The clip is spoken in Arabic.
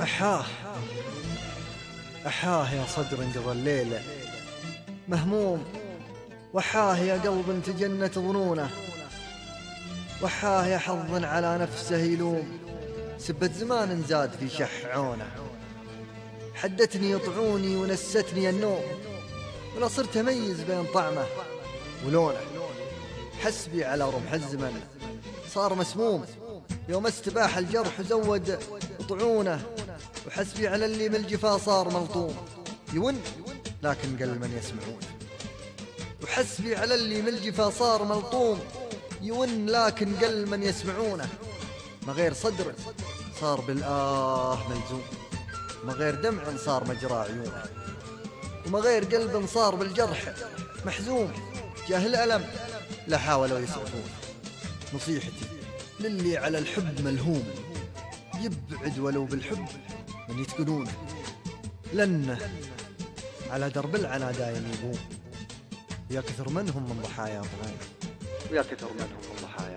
أحاه أحاه يا صدر انقضى الليلة مهموم، وحاه يا قلب تجنت ظنونه، وحاه يا حظ على نفسه يلوم، سبت زمان زاد في شح عونه، حدتني يطعوني ونستني النوم، ولا صرت أميز بين طعمه ولونه، حسبي على رمح الزمن صار مسموم، يوم استباح الجرح وزود طعونه، وحسبي على اللي من الجفا صار ملطوم، يون لكن قل من يسمعونه، وحسبي على اللي من الجفا صار ملطوم، يون لكن قل من يسمعونه، ما غير صدر صار بالآه ملزوم، ما غير دمع صار مجرى عيونه، وما غير قلب صار بالجرح محزوم، جاه الألم لا حاولوا يسعفونه، نصيحتي للي على الحب ملهوم، يبعد ولو بالحب من يتقنونه، لأنه على درب العنا دايم يقوم، ويا كثر منهم من ضحايا طغينا، ويا كثر منهم من ضحايا